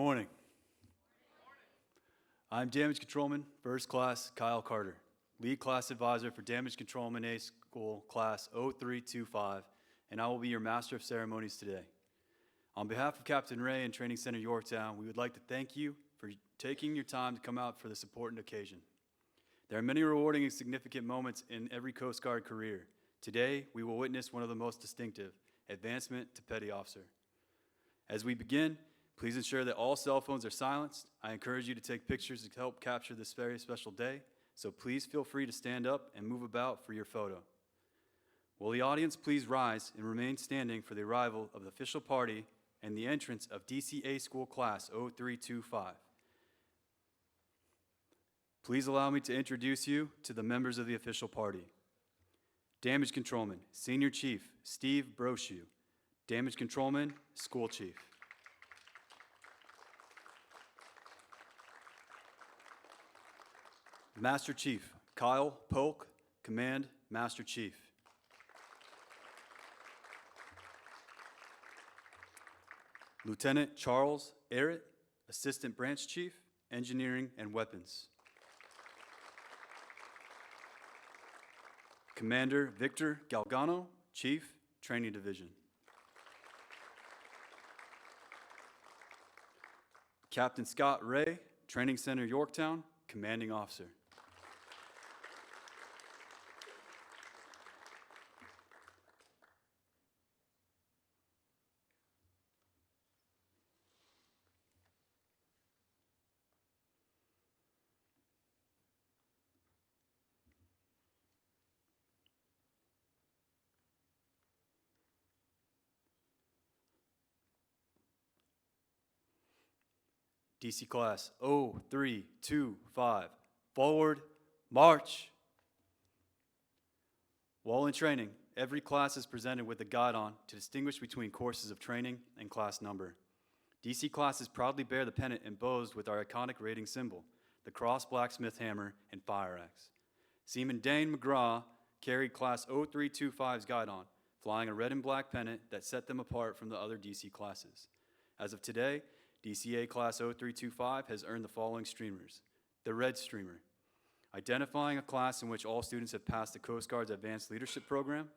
morning. I'm Damage Controlman, First Class Kyle Carter, Lead Class Advisor for Damage Controlman A School Class 0325, and I will be your Master of Ceremonies today. On behalf of Captain Ray and Training Center Yorktown, we would like to thank you for taking your time to come out for this important occasion. There are many rewarding and significant moments in every Coast Guard career. Today, we will witness one of the most distinctive, advancement to Petty Officer. As we begin, please ensure that all cell phones are silenced. I encourage you to take pictures to help capture this very special day, so please feel free to stand up and move about for your photo. Will the audience please rise and remain standing for the arrival of the official party and the entrance of DCA School Class 0325. Please allow me to introduce you to the members of the official party. Damage Controlman, Senior Chief Steve Brochu. Damage Controlman, School Chief. Master Chief Kyle Polk, Command Master Chief. Lieutenant Charles Arrett, Assistant Branch Chief, Engineering and Weapons. Commander Victor Galgano, Chief, Training Division. Captain Scott Ray, Training Center Yorktown, Commanding Officer. DC Class 0325, forward, march. While in training, every class is presented with a guide-on to distinguish between courses of training and class number. DC classes proudly bear the pennant embossed with our iconic rating symbol, the cross blacksmith hammer and fire axe. Seaman Dane McGraw carried Class 0325's guide-on, flying a red and black pennant that set them apart from the other DC classes. As of today, DCA Class 0325 has earned the following streamers. The Red Streamer, identifying a class in which all students have passed the Coast Guard's Advanced Leadership Program.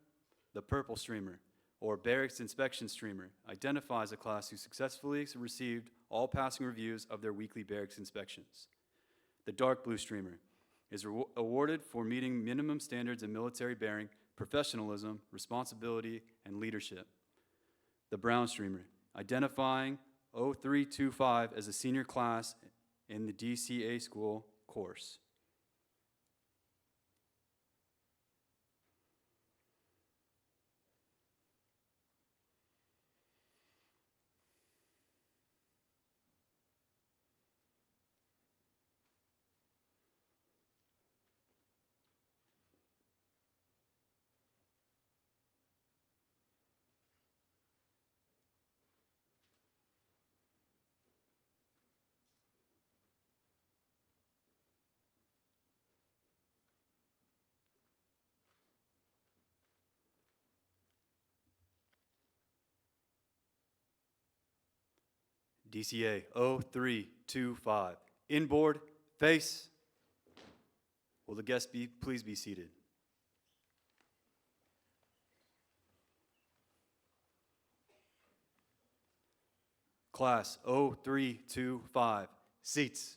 The Purple Streamer, or Barracks Inspection Streamer, identifies a class who successfully received all passing reviews of their weekly barracks inspections. The Dark Blue Streamer is awarded for meeting minimum standards in military bearing, professionalism, responsibility, and leadership. The Brown Streamer, identifying 0325 as a senior class in the DCA school course. DCA 0325. Inboard, face. Will the guests please be seated? Class 0325, seats.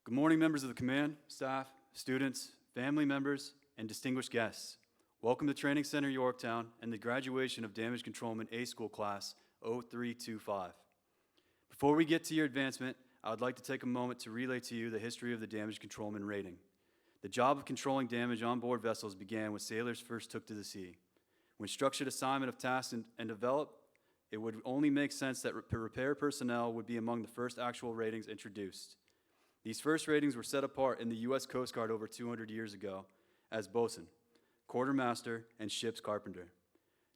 Good morning, members of the command, staff, students, family members, and distinguished guests. Welcome to Training Center Yorktown and the graduation of Damage Controlman A School Class 0325. Before we get to your advancement, I would like to take a moment to relay to you the history of the Damage Controlman rating. The job of controlling damage on board vessels began when sailors first took to the sea. When structured assignment of tasks and developed, it would only make sense that repair personnel would be among the first actual ratings introduced. These first ratings were set apart in the U.S. Coast Guard over 200 years ago as bosun, quartermaster, and ship's carpenter.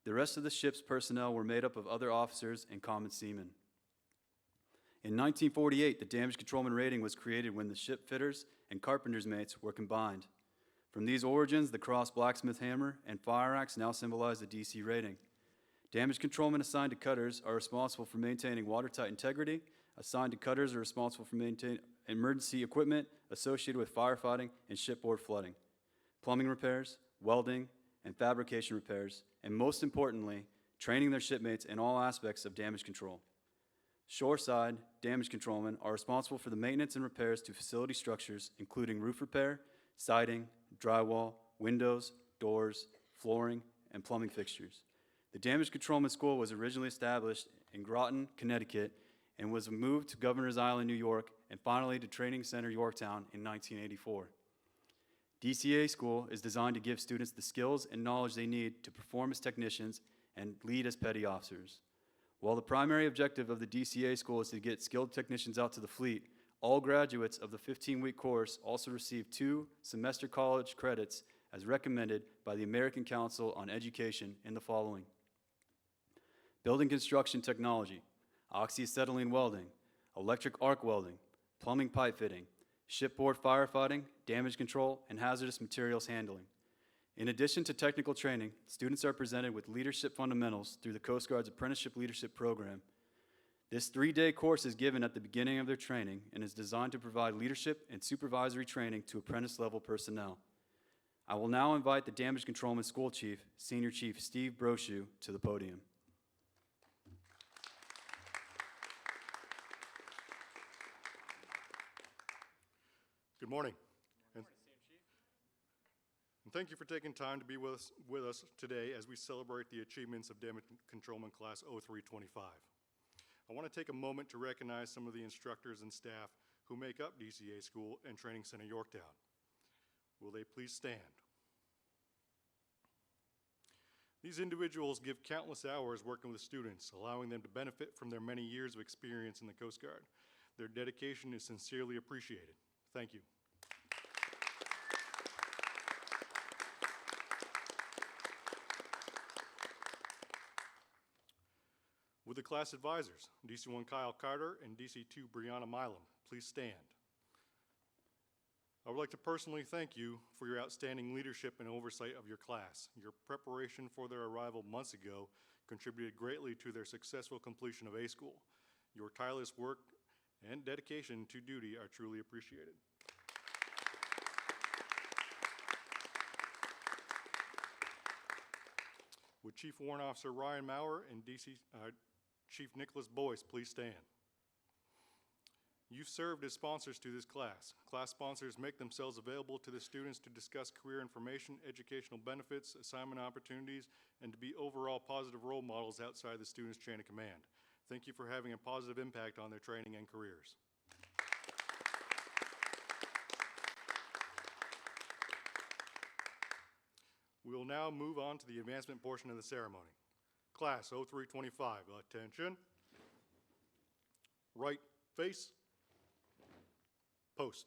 The rest of the ship's personnel were made up of other officers and common seamen. In 1948, the Damage Controlman rating was created when the ship fitters and carpenter's mates were combined. From these origins, the cross blacksmith hammer and fire axe now symbolize the DC rating. Damage controlmen assigned to cutters are responsible for maintaining watertight integrity. Assigned to cutters are responsible for maintaining emergency equipment associated with firefighting and shipboard flooding, plumbing repairs, welding, and fabrication repairs, and most importantly, training their shipmates in all aspects of damage control. Shoreside damage controlmen are responsible for the maintenance and repairs to facility structures, including roof repair, siding, drywall, windows, doors, flooring, and plumbing fixtures. The Damage Controlman School was originally established in Groton, Connecticut, and was moved to Governor's Island, New York, and finally to Training Center Yorktown in 1984. DCA School is designed to give students the skills and knowledge they need to perform as technicians and lead as petty officers. While the primary objective of the DCA School is to get skilled technicians out to the fleet, all graduates of the 15-week course also receive 2 semester college credits as recommended by the American Council on Education in the following: building construction technology, oxyacetylene welding, electric arc welding, plumbing pipe fitting, shipboard firefighting, damage control, and hazardous materials handling. In addition to technical training, students are presented with leadership fundamentals through the Coast Guard's Apprenticeship Leadership Program. This 3-day course is given at the beginning of their training and is designed to provide leadership and supervisory training to apprentice-level personnel. I will now invite the Damage Controlman School Chief, Senior Chief Steve Brochu, to the podium. Good morning. And thank you for taking time to be with us today as we celebrate the achievements of Damage Controlman Class 0325. I want to take a moment to recognize some of the instructors and staff who make up DCA School and Training Center Yorktown. Will they please stand? These individuals give countless hours working with students, allowing them to benefit from their many years of experience in the Coast Guard. Their dedication is sincerely appreciated. Thank you. With the class advisors, DC-1 Kyle Carter and DC-2 Brianna Milam, please stand. I would like to personally thank you for your outstanding leadership and oversight of your class. Your preparation for their arrival months ago contributed greatly to their successful completion of A School. Your tireless work and dedication to duty are truly appreciated. Would Chief Warrant Officer Ryan Maurer and Chief Nicholas Boyce please stand? You've served as sponsors to this class. Class sponsors make themselves available to the students to discuss career information, educational benefits, assignment opportunities, and to be overall positive role models outside the students' chain of command. Thank you for having a positive impact on their training and careers. We will now move on to the advancement portion of the ceremony. Class 0325, attention. Right face, post.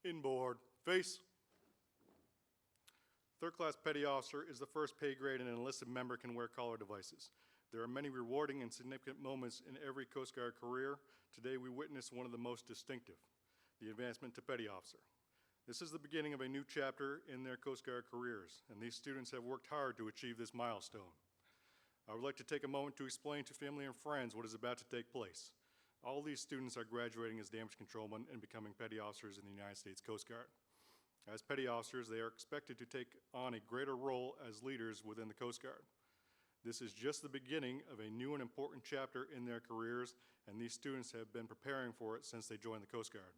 Inboard, face. Third class petty officer is the first pay grade an enlisted member can wear collar devices. There are many rewarding and significant moments in every Coast Guard career. Today we witness one of the most distinctive, the advancement to petty officer. This is the beginning of a new chapter in their Coast Guard careers, and these students have worked hard to achieve this milestone. I would like to take a moment to explain to family and friends what is about to take place. All these students are graduating as damage controlmen and becoming petty officers in the United States Coast Guard. As petty officers, they are expected to take on a greater role as leaders within the Coast Guard. This is just the beginning of a new and important chapter in their careers, and these students have been preparing for it since they joined the Coast Guard.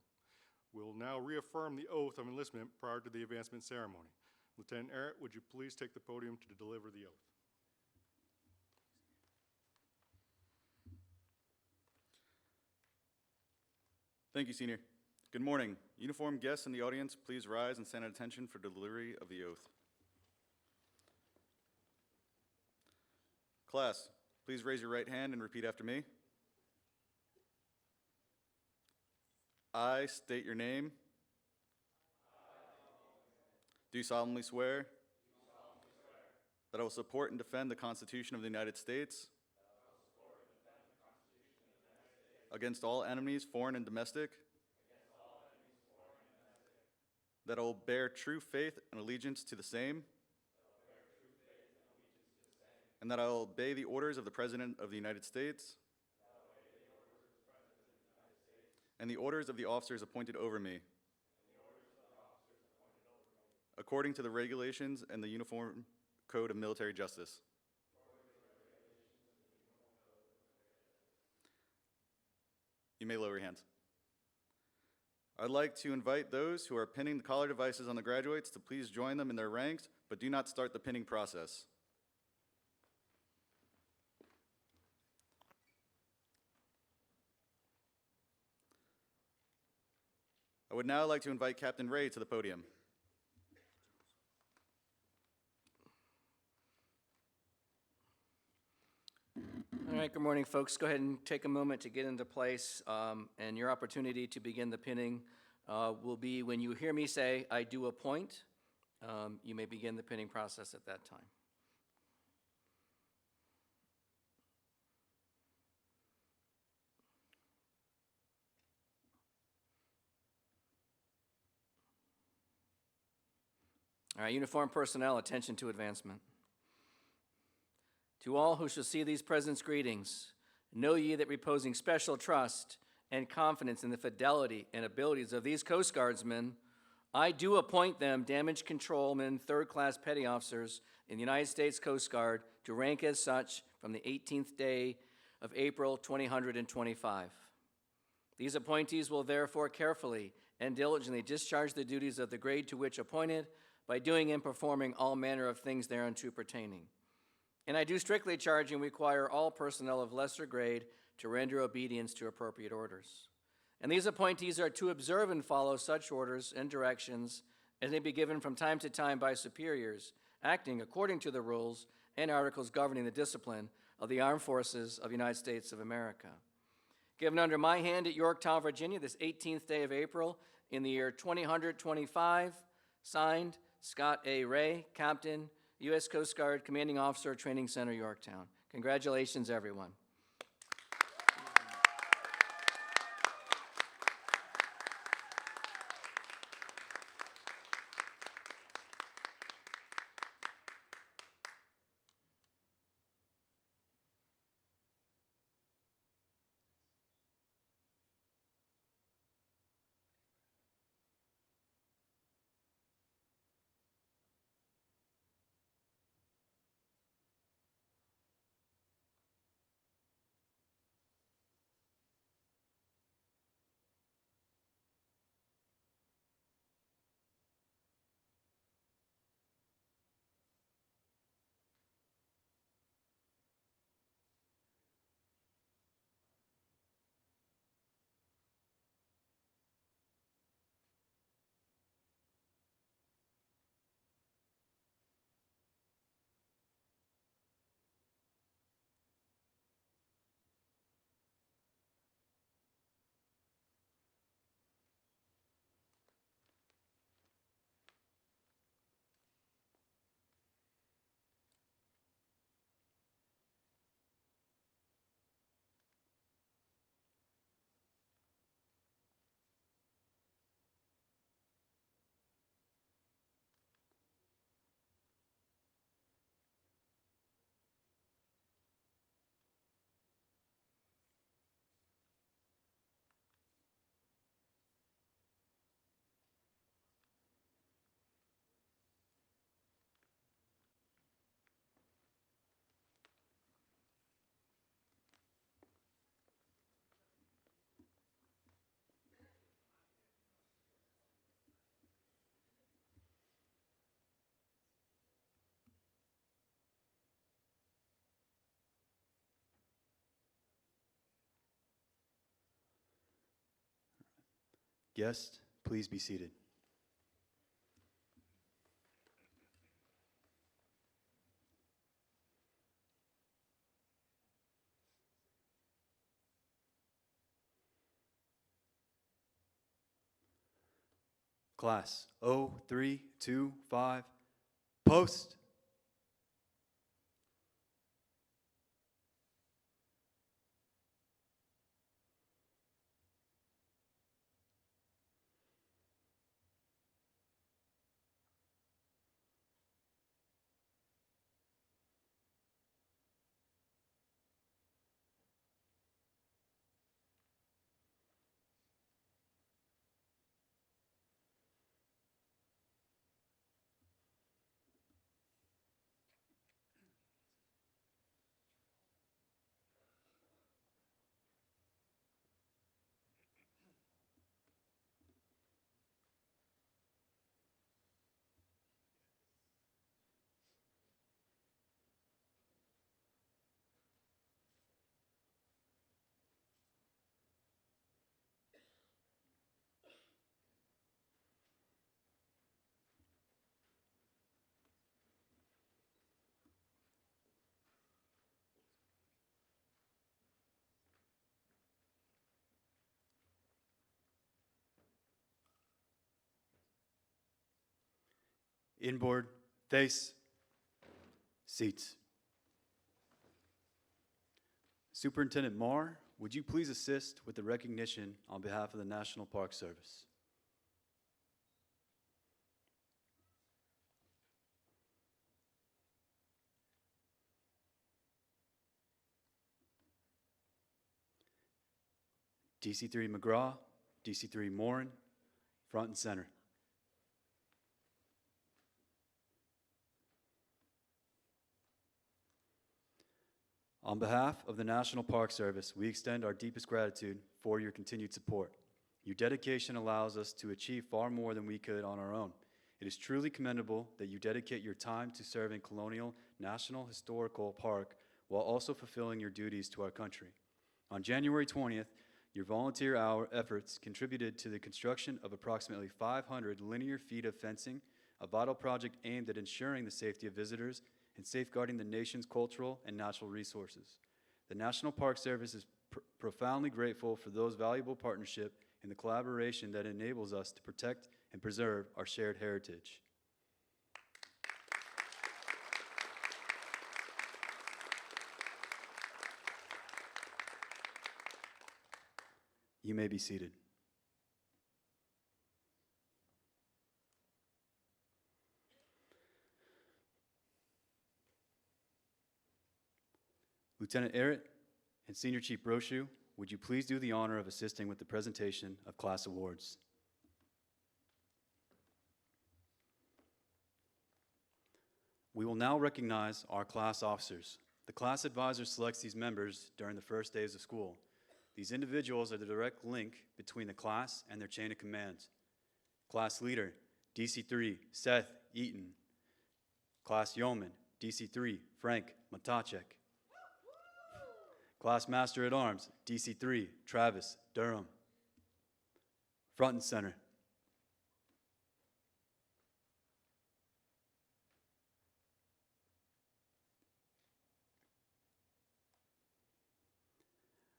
We will now reaffirm the oath of enlistment prior to the advancement ceremony. Lieutenant Arrett, would you please take the podium to deliver the oath? Thank you, Senior. Good morning. Uniformed guests in the audience, please rise and stand at attention for delivery of the oath. Class, please raise your right hand and repeat after me. I state your name. Do solemnly swear that I will support and defend the Constitution of the United States against all enemies, foreign and domestic, that I will bear true faith and allegiance to the same, and that I will obey the orders of the President of the United States and the orders of the officers appointed over me, according to the regulations and the Uniform Code of Military Justice. You may lower your hands. I'd like to invite those who are pinning the collar devices on the graduates to please join them in their ranks, but do not start the pinning process. I would now like to invite Captain Ray to the podium. All right, good morning, folks. Go ahead and take a moment to get into place, and your opportunity to begin the pinning will be when you hear me say, "I do appoint." You may begin the pinning process at that time. All right, uniformed personnel, attention to advancement. To all who shall see these presents, greetings. Know ye that reposing special trust and confidence in the fidelity and abilities of these Coast Guardsmen, I do appoint them damage controlmen, third-class petty officers in the United States Coast Guard to rank as such from the 18th day of April 2025. These appointees will therefore carefully and diligently discharge the duties of the grade to which appointed by doing and performing all manner of things thereunto pertaining. And I do strictly charge and require all personnel of lesser grade to render obedience to appropriate orders. And these appointees are to observe and follow such orders and directions as may be given from time to time by superiors, acting according to the rules and articles governing the discipline of the Armed Forces of the United States of America. Given under my hand at Yorktown, Virginia, this 18th day of April in the year 2025, signed, Scott A. Ray, Captain, U.S. Coast Guard, Commanding Officer, Training Center, Yorktown. Congratulations, everyone. Guests, please be seated. Class 0325, post. Inboard, face, seats. Superintendent Marr, would you please assist with the recognition on behalf of the National Park Service? DC3 McGraw, DC3 Morin, front and center. On behalf of the National Park Service, we extend our deepest gratitude for your continued support. Your dedication allows us to achieve far more than we could on our own. It is truly commendable that you dedicate your time to serving Colonial National Historical Park while also fulfilling your duties to our country. On January 20th, your volunteer hour efforts contributed to the construction of approximately 500 linear feet of fencing, a vital project aimed at ensuring the safety of visitors and safeguarding the nation's cultural and natural resources. The National Park Service is profoundly grateful for those valuable partnership and the collaboration that enables us to protect and preserve our shared heritage. You may be seated. Lieutenant Arrett and Senior Chief Brochu, would you please do the honor of assisting with the presentation of class awards? We will now recognize our class officers. The class advisor selects these members during the first days of school. These individuals are the direct link between the class and their chain of command. Class leader, DC3, Seth Eaton. Class yeoman, DC3, Frank Matacek. Class Master at Arms, DC3, Travis Durham. Front and center.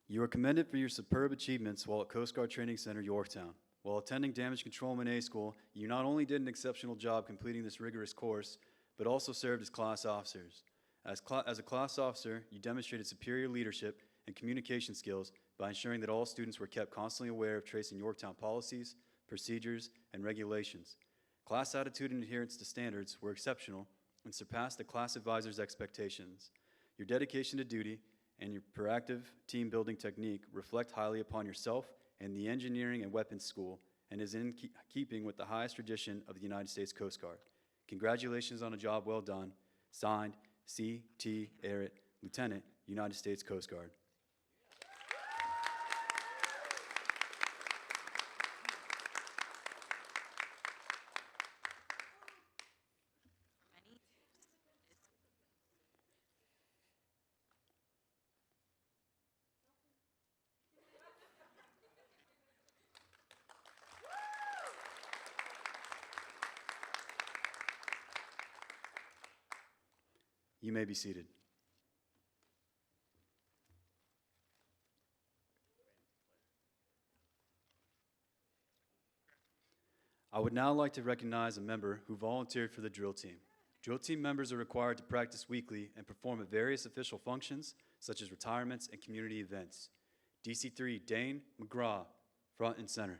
You are commended for your superb achievements while at Coast Guard Training Center, Yorktown. While attending Damage Controlman A School, you not only did an exceptional job completing this rigorous course, but also served as class officers. As a class officer, you demonstrated superior leadership and communication skills by ensuring that all students were kept constantly aware of tracing Yorktown policies, procedures, and regulations. Class attitude and adherence to standards were exceptional and surpassed the class advisor's expectations. Your dedication to duty and your proactive team-building technique reflect highly upon yourself and the Engineering and Weapons School and is in keeping with the highest tradition of the United States Coast Guard. Congratulations on a job well done. Signed, C.T. Arrett, Lieutenant, United States Coast Guard. You may be seated. I would now like to recognize a member who volunteered for the drill team. Drill team members are required to practice weekly and perform at various official functions, such as retirements and community events. DC3 Dane McGraw, front and center.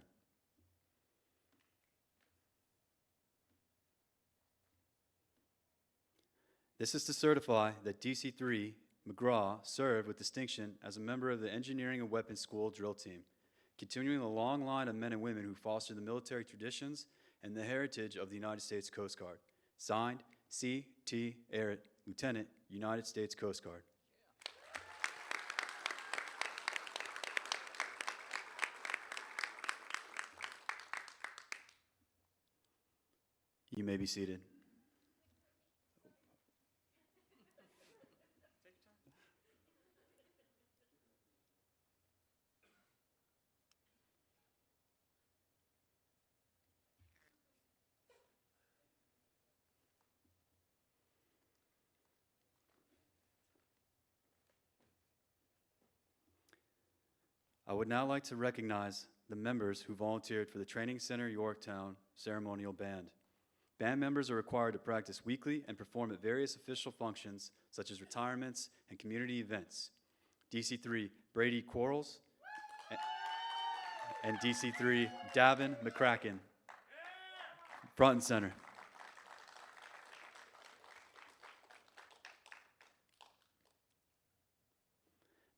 This is to certify that DC3 McGraw served with distinction as a member of the Engineering and Weapons School drill team, continuing the long line of men and women who foster the military traditions and the heritage of the United States Coast Guard. Signed, C.T. Arrett, Lieutenant, United States Coast Guard. You may be seated. I would now like to recognize the members who volunteered for the Training Center Yorktown Ceremonial Band. Band members are required to practice weekly and perform at various official functions, such as retirements and community events. DC3 Brady Quarles and DC3 Davin McCracken, front and center.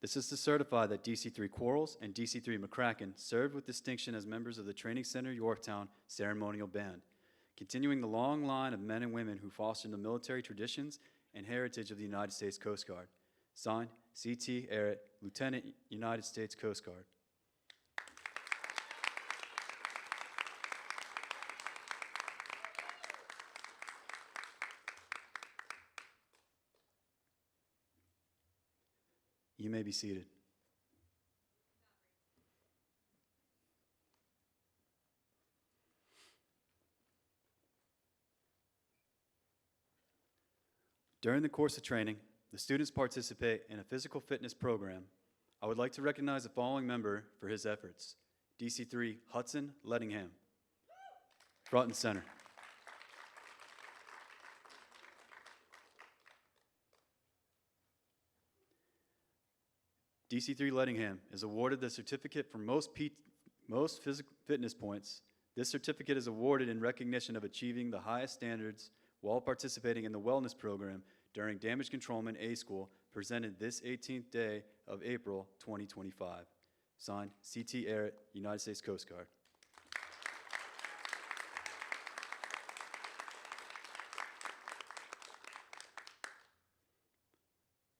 This is to certify that DC3 Quarles and DC3 McCracken served with distinction as members of the Training Center Yorktown Ceremonial Band, continuing the long line of men and women who foster the military traditions and heritage of the United States Coast Guard. Signed, C.T. Arrett, Lieutenant, United States Coast Guard. You may be seated. During the course of training, the students participate in a physical fitness program. I would like to recognize the following member for his efforts. DC3 Hudson Lettingham, front and center. DC3 Lettingham is awarded the certificate for most physical fitness points. This certificate is awarded in recognition of achieving the highest standards while participating in the wellness program during Damage Controlman A School presented this 18th day of April 2025. Signed, C.T. Arrett, United States Coast Guard.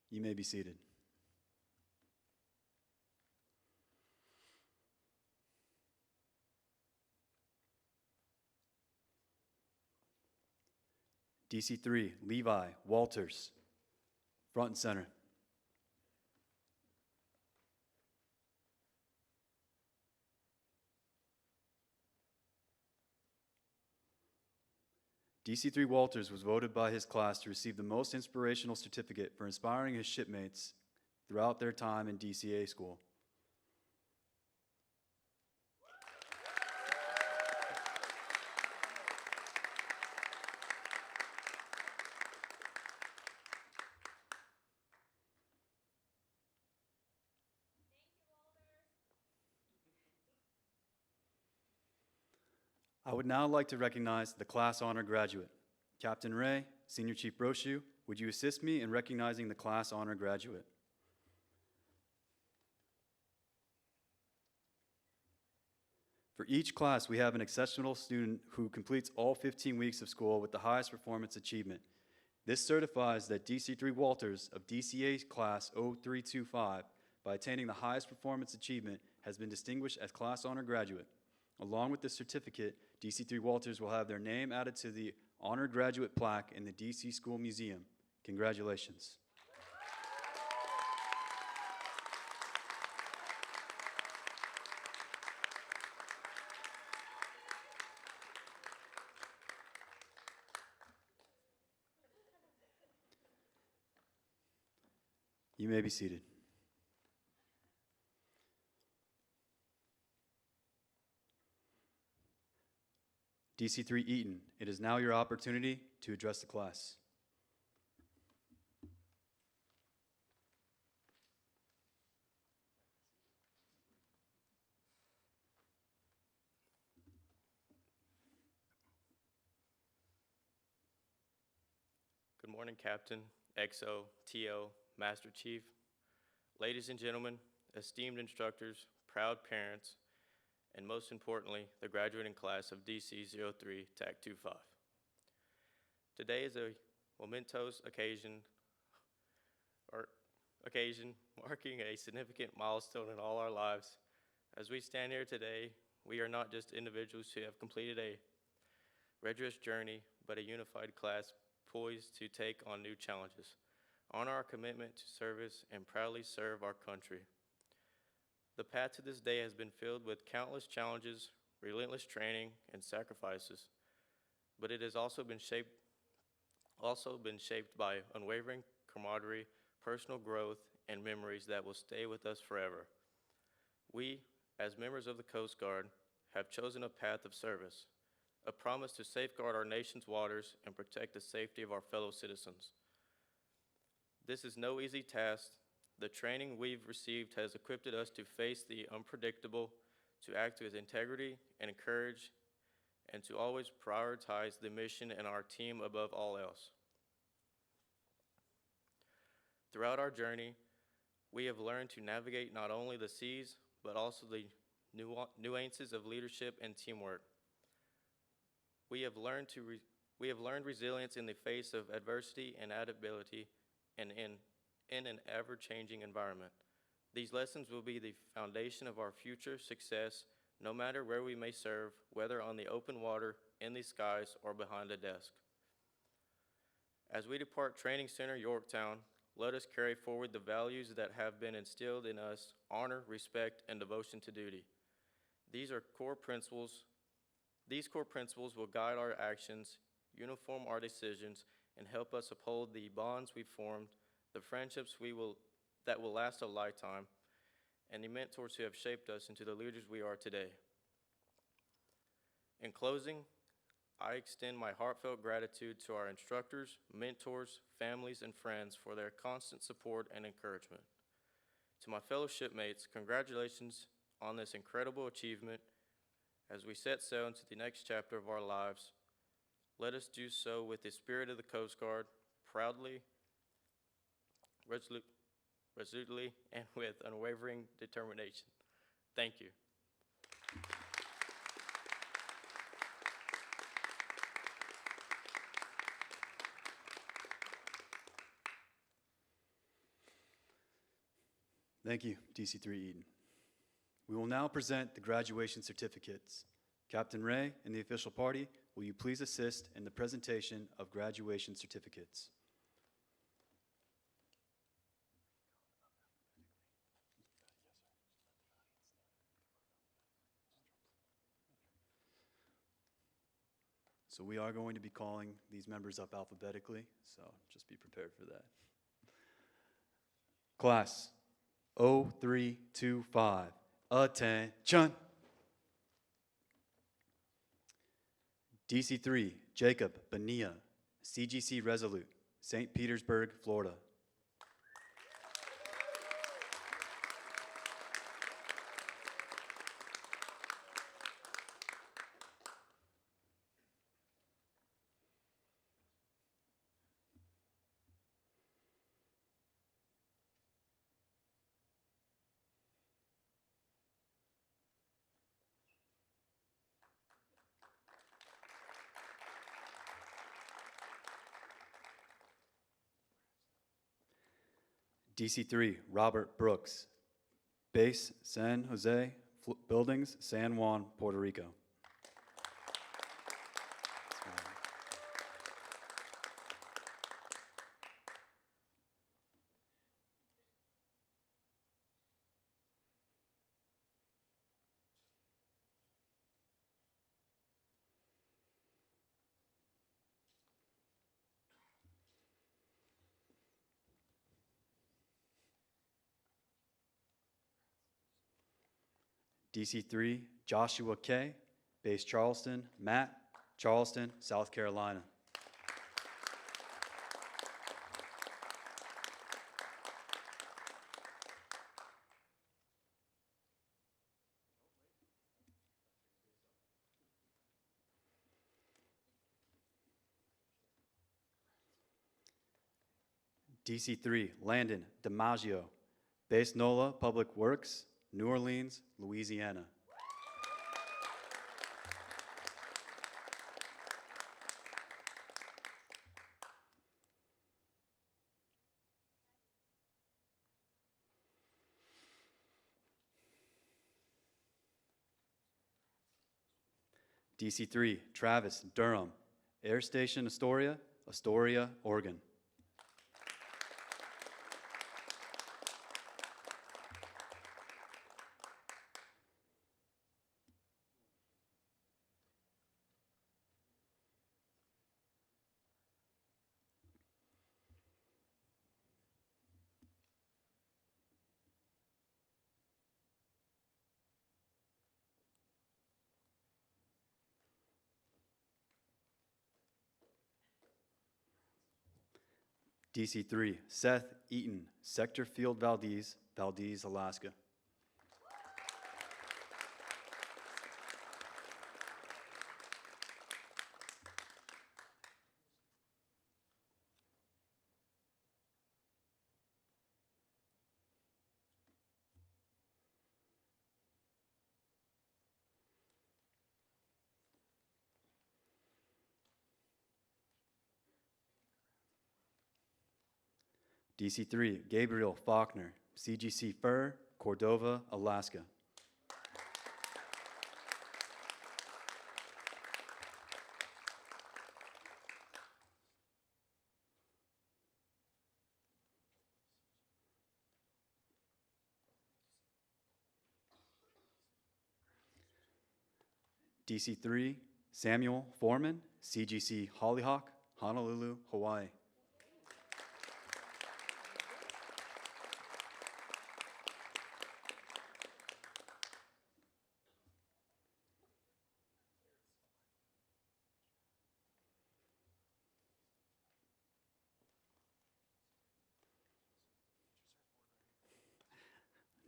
You may be seated. DC3, Levi Walters, front and center. DC3 Walters was voted by his class to receive the most inspirational certificate for inspiring his shipmates throughout their time in DCA school. I would now like to recognize the class honor graduate. Captain Ray, Senior Chief Brochu, would you assist me in recognizing the class honor graduate? For each class, we have an exceptional student who completes all 15 weeks of school with the highest performance achievement. This certifies that DC3 Walters of DCA Class 0325, by attaining the highest performance achievement, has been distinguished as class honor graduate. Along with this certificate, DC3 Walters will have their name added to the honor graduate plaque in the DC School Museum. Congratulations. You may be seated. DC3 Eaton, it is now your opportunity to address the class. Good morning, Captain, XO, TO, Master Chief, ladies and gentlemen, esteemed instructors, proud parents, and most importantly, the graduating class of DC03 TAC 25. Today is a momentous occasion marking a significant milestone in all our lives. As we stand here today, we are not just individuals who have completed a rigorous journey, but a unified class poised to take on new challenges, honor our commitment to service, and proudly serve our country. The path to this day has been filled with countless challenges, relentless training, and sacrifices, but it has also been shaped by unwavering camaraderie, personal growth, and memories that will stay with us forever. We, as members of the Coast Guard, have chosen a path of service, a promise to safeguard our nation's waters and protect the safety of our fellow citizens. This is no easy task. The training we've received has equipped us to face the unpredictable, to act with integrity and courage, and to always prioritize the mission and our team above all else. Throughout our journey, we have learned to navigate not only the seas, but also the nuances of leadership and teamwork. We have learned resilience in the face of adversity and adaptability and in an ever-changing environment. These lessons will be the foundation of our future success, no matter where we may serve, whether on the open water, in the skies, or behind a desk. As we depart Training Center Yorktown, let us carry forward the values that have been instilled in us: honor, respect, and devotion to duty. These core principles will guide our actions, uniform our decisions, and help us uphold the bonds we've formed, the friendships that will last a lifetime, and the mentors who have shaped us into the leaders we are today. In closing, I extend my heartfelt gratitude to our instructors, mentors, families, and friends for their constant support and encouragement. To my fellow shipmates, congratulations on this incredible achievement. As we set sail into the next chapter of our lives, let us do so with the spirit of the Coast Guard, proudly, resolutely, and with unwavering determination. Thank you. Thank you, DC3 Eden. We will now present the graduation certificates. Captain Ray and the official party, will you please assist in the presentation of graduation certificates? So we are going to be calling these members up alphabetically, so just be prepared for that. Class 0325, attention. DC3, Jacob Bonilla, CGC Resolute, St. Petersburg, Florida. DC3, Robert Brooks, Base San Jose, Buildings, San Juan, Puerto Rico. DC3, Joshua K., base Charleston, Matt, Charleston, South Carolina. DC3, Landon DiMaggio, base NOLA Public Works, New Orleans, Louisiana. DC3, Travis Durham, Air Station Astoria, Astoria, Oregon. DC3, Seth Eaton, Sector Field Valdez, Valdez, Alaska. DC3, Gabriel Faulkner, CGC Fur, Cordova, Alaska. DC3, Samuel Foreman, CGC Hollyhock, Honolulu, Hawaii.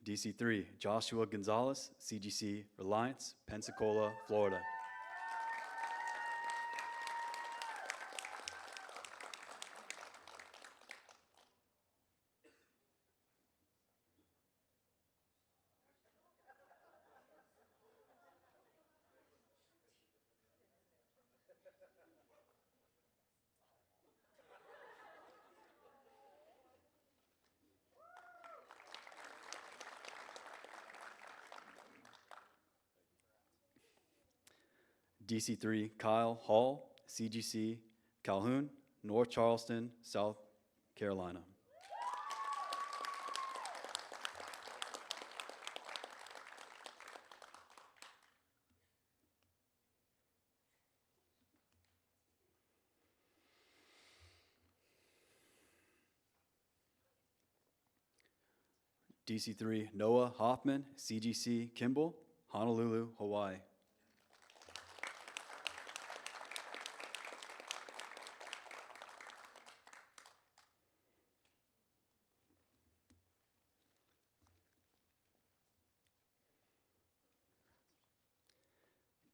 DC3, Joshua Gonzalez, CGC Reliance, Pensacola, Florida. DC3, Kyle Hall, CGC Calhoun, North Charleston, South Carolina. DC3, Noah Hoffman, CGC Kimball, Honolulu, Hawaii.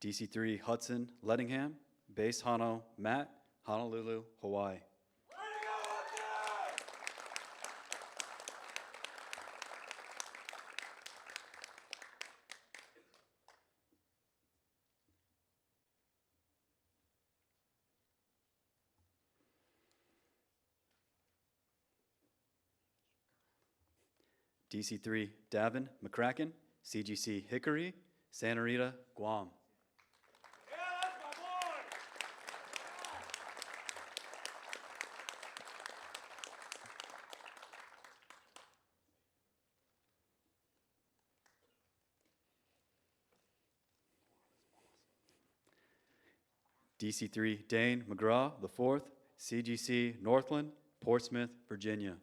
DC3, Hudson Lettingham, base Hano, Matt, Honolulu, Hawaii. DC3, Davin McCracken, CGC Hickory, Santa Rita, Guam. DC3, Dane McGraw IV, CGC Northland, Portsmouth, Virginia.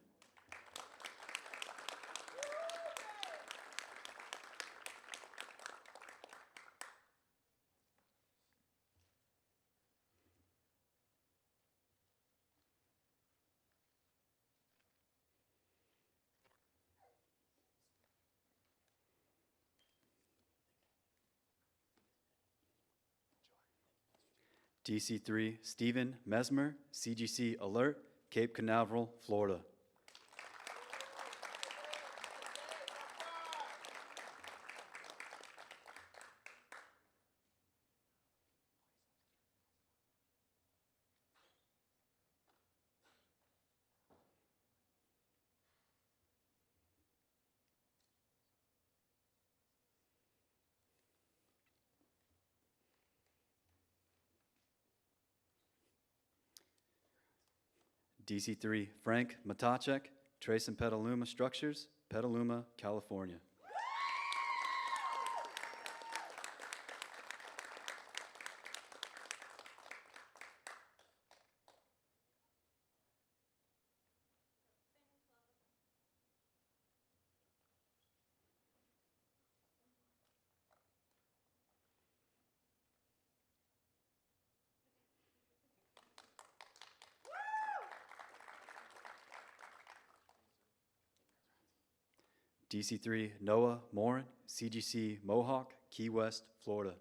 DC3, Stephen Mesmer, CGC Alert, Cape Canaveral, Florida. DC3, Frank Matacek, Trace and Petaluma Structures, Petaluma, California. DC3, Noah Morin, CGC Mohawk, Key West, Florida.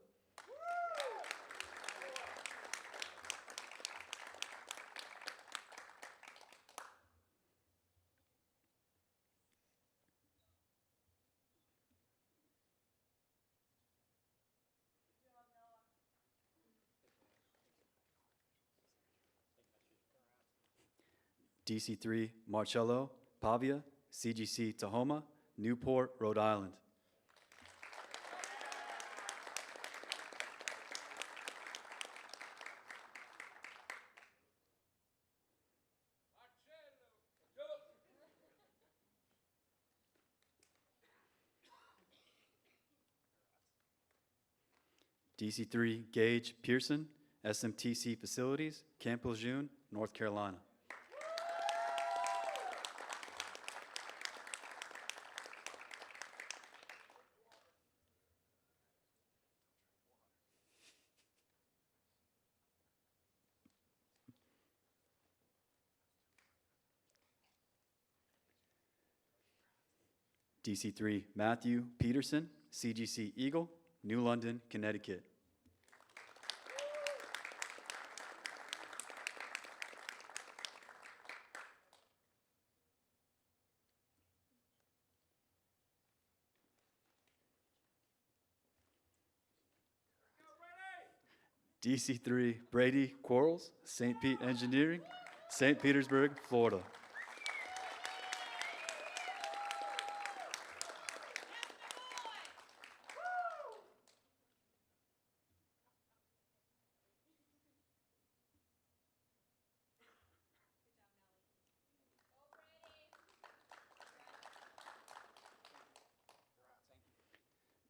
DC3, Marcello Pavia, CGC Tahoma, Newport, Rhode Island. DC3, Gage Pearson, SMTC Facilities, Camp Lejeune, North Carolina. DC3, Matthew Peterson, CGC Eagle, New London, Connecticut. DC3, Brady Quarles, St. Pete Engineering, St. Petersburg, Florida.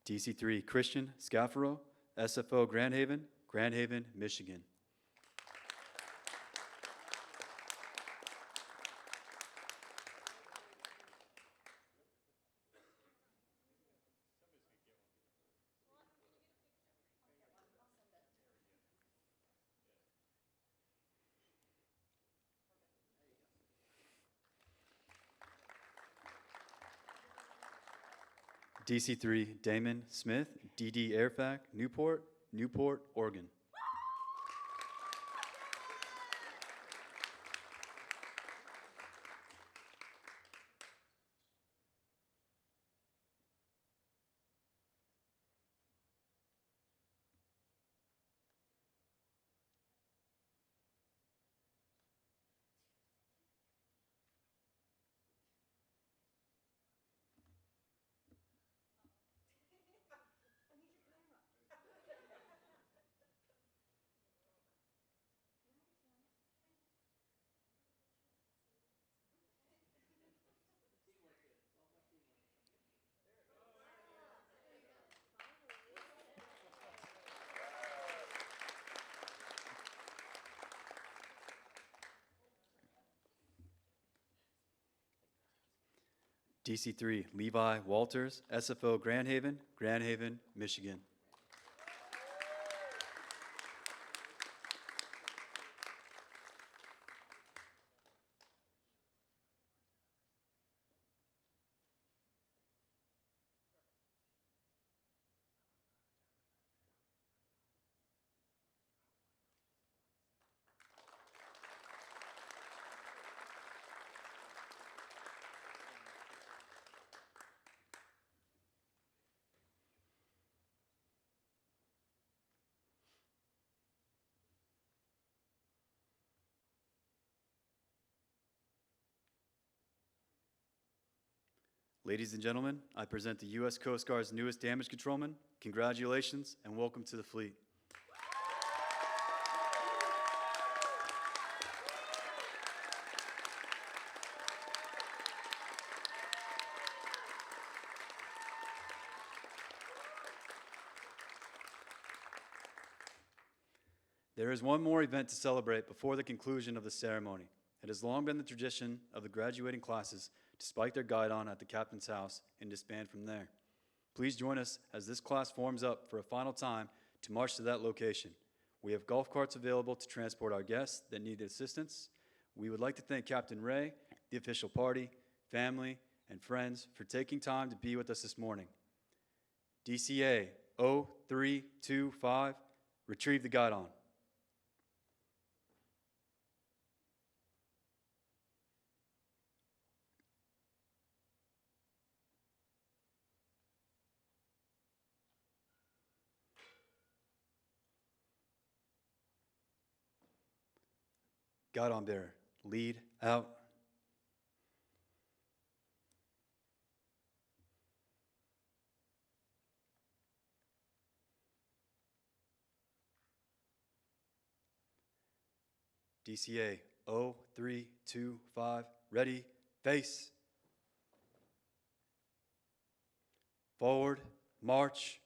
DC3, Christian Scaffaro, SFO Grand Haven, Michigan. DC3, Damon Smith, DD Airfac, Newport, Oregon. DC3, Levi Walters, SFO Grand Haven, Michigan. Ladies and gentlemen, I present the U.S. Coast Guard's newest damage controlman. Congratulations and welcome to the fleet. There is one more event to celebrate before the conclusion of the ceremony. It has long been the tradition of the graduating classes to spike their guidon at the captain's house and disband from there. Please join us as this class forms up for a final time to march to that location. We have golf carts available to transport our guests that need assistance. We would like to thank Captain Ray, the official party, family, and friends for taking time to be with us this morning. DCA 0325, retrieve the guidon. Guidon bearer, lead out. DCA 0325, ready, face. Forward, march.